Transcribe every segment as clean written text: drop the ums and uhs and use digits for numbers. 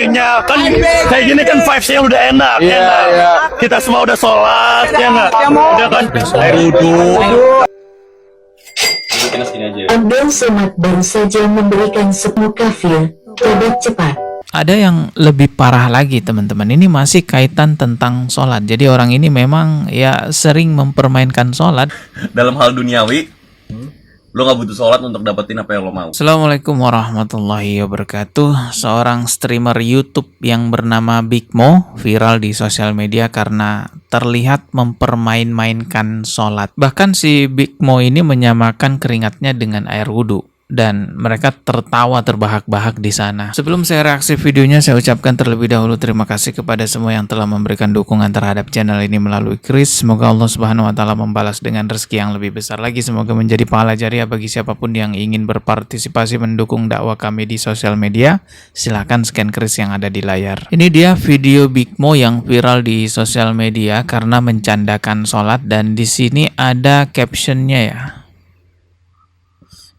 Akhirnya kan kayak gini kan vibes-nya udah enak, Kita semua udah sholat, ya nggak? Udah kan air wudhu. Abdul Somad baru saja memberikan 10 kafir, tobat cepat. Ada yang lebih parah lagi teman-teman, ini masih kaitan tentang sholat. Jadi orang ini memang ya sering mempermainkan sholat. Dalam hal duniawi, lo gak butuh sholat untuk dapetin apa yang lo mau. Assalamualaikum warahmatullahi wabarakatuh. Seorang streamer YouTube yang bernama Big Mo viral di sosial media karena terlihat mempermain-mainkan sholat. Bahkan si Big Mo ini menyamakan keringatnya dengan air wudhu. Dan mereka tertawa terbahak-bahak di sana. Sebelum saya reaksi videonya, saya ucapkan terlebih dahulu terima kasih kepada semua yang telah memberikan dukungan terhadap channel ini melalui kris. Semoga Allah Subhanahu wa Ta'ala membalas dengan rezeki yang lebih besar lagi. Semoga menjadi pahala jariah bagi siapapun yang ingin berpartisipasi mendukung dakwah kami di sosial media. Silahkan scan kris yang ada di layar. Ini dia video Big Mo yang viral di sosial media karena mencandakan sholat, dan di sini ada captionnya ya.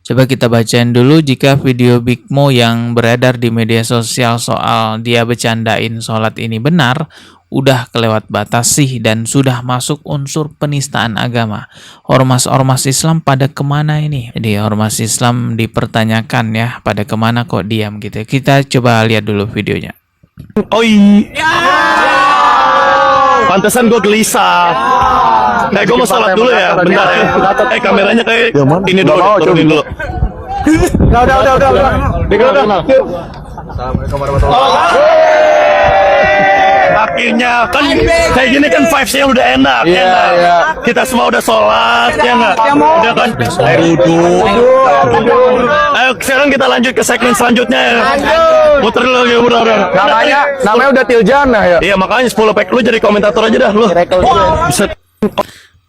Coba kita bacain dulu. Jika video Big Mo yang beredar di media sosial soal dia bercandain sholat ini benar, udah kelewat batas sih dan sudah masuk unsur penistaan agama. Ormas-ormas Islam pada kemana ini? Jadi ormas Islam dipertanyakan ya, pada kemana kok diam gitu. Kita coba lihat dulu videonya. Oh iya. Pantesan gue gelisah. Gue mau sholat dulu ya, bentar ya. Kameranya kayak ini dulu, turunin dulu. Udah. Akhirnya kan kayak gini kan vibes-nya udah enak, Kita semua udah sholat, ya nggak? Udah kan air wudhu. Ayo sekarang kita lanjut ke segmen selanjutnya ya. Muter dulu ya, udah. Namanya udah Tiljana ya. Iya, makanya 10 pack lu jadi komentator aja dah lu. Bisa.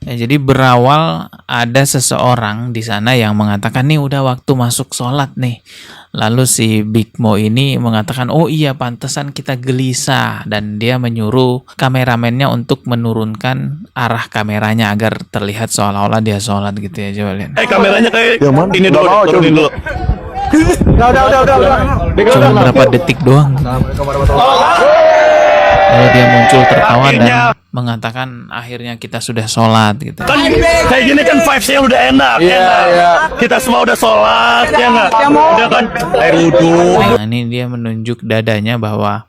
Ya, jadi berawal ada seseorang di sana yang mengatakan nih udah waktu masuk sholat nih. Lalu si Big Mo ini mengatakan, oh iya pantesan kita gelisah, dan dia menyuruh kameramennya untuk menurunkan arah kameranya agar terlihat seolah-olah dia sholat gitu ya. Coba lihat. Kameranya kayak ini dulu, turunin dulu. Cuma berapa detik doang. Lalu dia muncul tertawa dan mengatakan akhirnya kita sudah sholat gitu. Kan kayak gini kan vibes-nya udah enak, Kita semua udah sholat, ya nggak? Udah kan air wudhu. Nah, ini dia menunjuk dadanya bahwa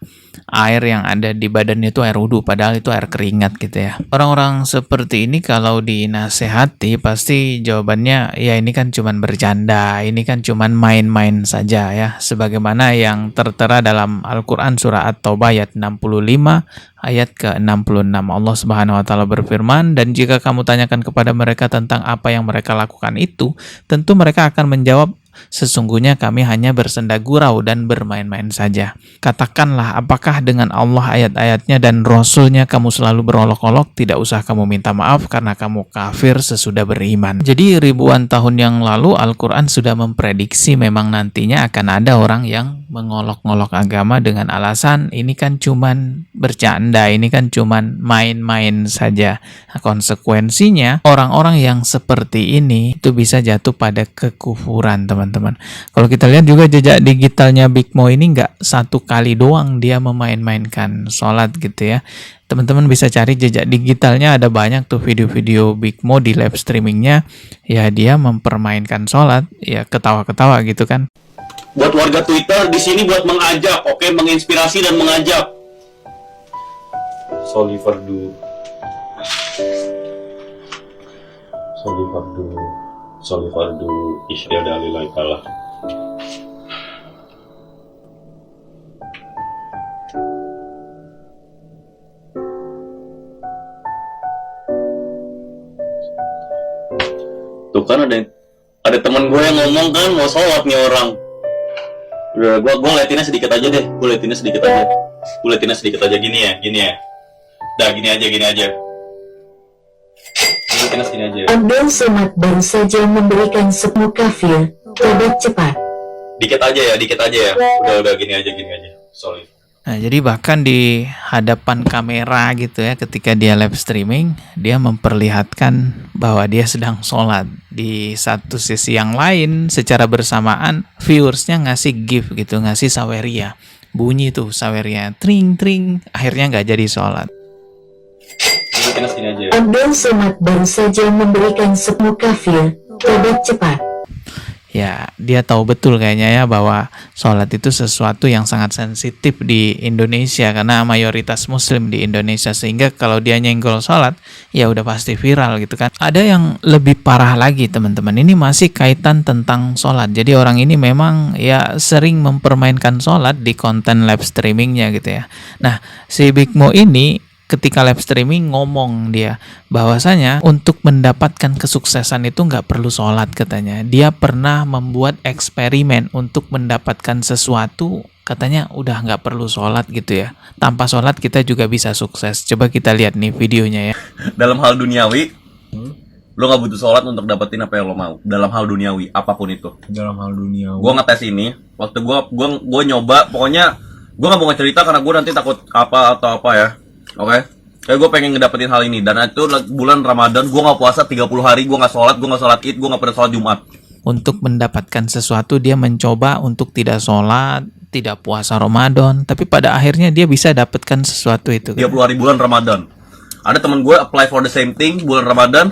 air yang ada di badannya itu air wudhu, padahal itu air keringat gitu ya. Orang-orang seperti ini kalau dinasehati pasti jawabannya ya ini kan cuman bercanda, ini kan cuman main-main saja ya. Sebagaimana yang tertera dalam Al-Quran surah At-Taubah ayat 65 ayat ke-66. Allah Subhanahu wa Ta'ala berfirman, dan jika kamu tanyakan kepada mereka tentang apa yang mereka lakukan itu, tentu mereka akan menjawab, sesungguhnya kami hanya bersenda gurau dan bermain-main saja. Katakanlah, apakah dengan Allah, ayat-ayatnya dan Rasulnya kamu selalu berolok-olok? Tidak usah kamu minta maaf karena kamu kafir sesudah beriman. Jadi ribuan tahun yang lalu Al-Quran sudah memprediksi memang nantinya akan ada orang yang mengolok-ngolok agama dengan alasan ini kan cuman bercanda, ini kan cuman main-main saja. Nah, konsekuensinya orang-orang yang seperti ini itu bisa jatuh pada kekufuran, teman-teman. Kalau kita lihat juga jejak digitalnya Big Mo ini nggak satu kali doang dia memain-mainkan sholat gitu ya. Teman-teman bisa cari jejak digitalnya, ada banyak tuh video-video Big Mo di live streamingnya. Ya dia mempermainkan sholat, ya ketawa-ketawa gitu kan. Buat warga Twitter di sini buat mengajak, oke, menginspirasi dan mengajak. Soli fardu isyada lillahi ta'ala. Tuh kan ada teman gue yang ngomong kan mau sholat nih orang. Udah, gue liatinnya sedikit aja deh. Gue liatinnya sedikit aja gini ya. Dah gini aja. Abdul Somad baru saja memberikan 10 kafir, tobat cepat. Dikit aja ya. Udah gini aja. Sorry. Nah, jadi bahkan di hadapan kamera gitu ya, ketika dia live streaming, dia memperlihatkan bahwa dia sedang sholat. Di satu sisi yang lain, secara bersamaan, viewersnya ngasih gift gitu, ngasih saweria. bunyi tuh sawernya, tring tring, akhirnya nggak jadi sholat. Gue letinnya segini aja. Abdul Somad baru saja memberikan 10 kafir. Tobat cepat. Ya, dia tahu betul kayaknya ya bahwa sholat itu sesuatu yang sangat sensitif di Indonesia karena mayoritas muslim di Indonesia, sehingga kalau dia nyenggol sholat ya udah pasti viral gitu kan. Ada yang lebih parah lagi teman-teman, ini masih kaitan tentang sholat. Jadi orang ini memang ya sering mempermainkan sholat di konten live streamingnya gitu ya. Nah, si Big Mo ini ketika live streaming ngomong dia bahwasanya untuk mendapatkan kesuksesan itu nggak perlu sholat katanya. Dia pernah membuat eksperimen untuk mendapatkan sesuatu, katanya udah nggak perlu sholat gitu ya. Tanpa sholat kita juga bisa sukses. Coba kita lihat nih videonya ya. Dalam hal duniawi, lo nggak butuh sholat untuk dapetin apa yang lo mau. Dalam hal duniawi, apapun itu. Dalam hal dunia. Gue ngetes ini, waktu gue nyoba, pokoknya gue nggak mau ngecerita karena gue nanti takut apa atau apa ya. Oke, kayak gue pengen ngedapetin hal ini. Dan itu bulan Ramadan, gue nggak puasa 30 hari, gue nggak sholat id, gue nggak pernah sholat Jumat. Untuk mendapatkan sesuatu dia mencoba untuk tidak sholat, tidak puasa Ramadan, tapi pada akhirnya dia bisa dapatkan sesuatu itu. 30 hari bulan Ramadan. Ada temen gue apply for the same thing bulan Ramadan,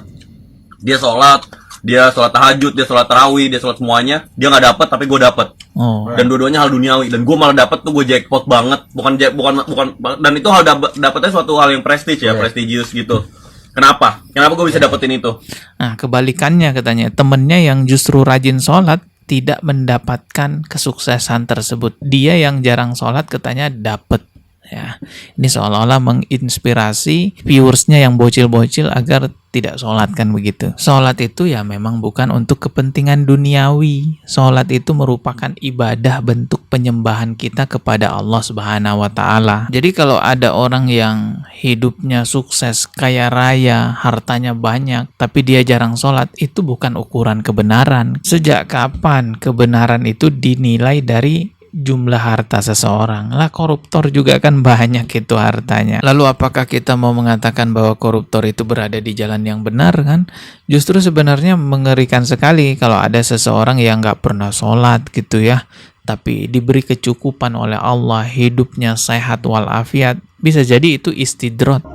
dia sholat tahajud, dia sholat tarawih, dia sholat semuanya, dia nggak dapet tapi gue dapet. Oh. Dan dua-duanya hal duniawi, dan gue malah dapet tuh, gue jackpot banget. Bukan dan itu hal dapetnya suatu hal yang prestige ya, prestigious gitu. Kenapa gue bisa dapetin itu? Nah, kebalikannya katanya, temennya yang justru rajin sholat tidak mendapatkan kesuksesan tersebut. Dia yang jarang sholat katanya dapet. Ya, ini seolah-olah menginspirasi viewersnya yang bocil-bocil agar tidak sholat kan begitu. Sholat itu ya memang bukan untuk kepentingan duniawi. Sholat itu merupakan ibadah, bentuk penyembahan kita kepada Allah Subhanahu wa Ta'ala. Jadi kalau ada orang yang hidupnya sukses, kaya raya, hartanya banyak, tapi dia jarang sholat, itu bukan ukuran kebenaran. Sejak kapan kebenaran itu dinilai dari jumlah harta seseorang? Lah, koruptor juga kan banyak itu hartanya. Lalu apakah kita mau mengatakan bahwa koruptor itu berada di jalan yang benar kan? Justru sebenarnya mengerikan sekali kalau ada seseorang yang nggak pernah sholat gitu ya, tapi diberi kecukupan oleh Allah, hidupnya sehat walafiat. Bisa jadi itu istidrot.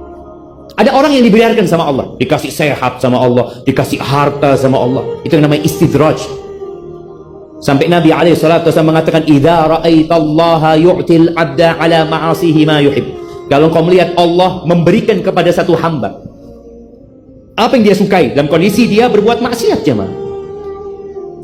Ada orang yang dibiarkan sama Allah, dikasih sehat sama Allah, dikasih harta sama Allah. Itu yang namanya istidraj. Sampai Nabi SAW mengatakan, "Idza ra'aitallaha yu'til 'abda 'ala ma'asihi ma yuhib." Kalau kau melihat Allah memberikan kepada satu hamba apa yang dia sukai dalam kondisi dia berbuat maksiat, jemaah,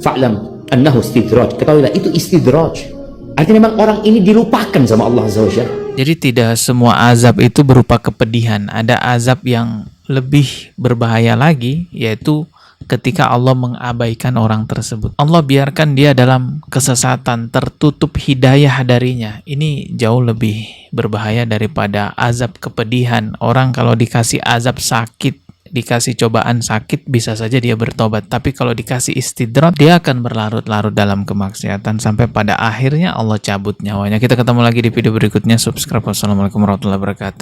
fa'lam annahu istidraj. Ketahuilah itu istidraj. Artinya memang orang ini dilupakan sama Allah Azza wa Jalla. Jadi tidak semua azab itu berupa kepedihan. Ada azab yang lebih berbahaya lagi, yaitu ketika Allah mengabaikan orang tersebut. Allah biarkan dia dalam kesesatan, tertutup hidayah darinya. Ini jauh lebih berbahaya daripada azab kepedihan. Orang kalau dikasih azab sakit, dikasih cobaan sakit, bisa saja dia bertobat. Tapi kalau dikasih istidrat, dia akan berlarut-larut dalam kemaksiatan sampai pada akhirnya Allah cabut nyawanya. Kita ketemu lagi di video berikutnya. Subscribe. Wassalamualaikum warahmatullahi wabarakatuh.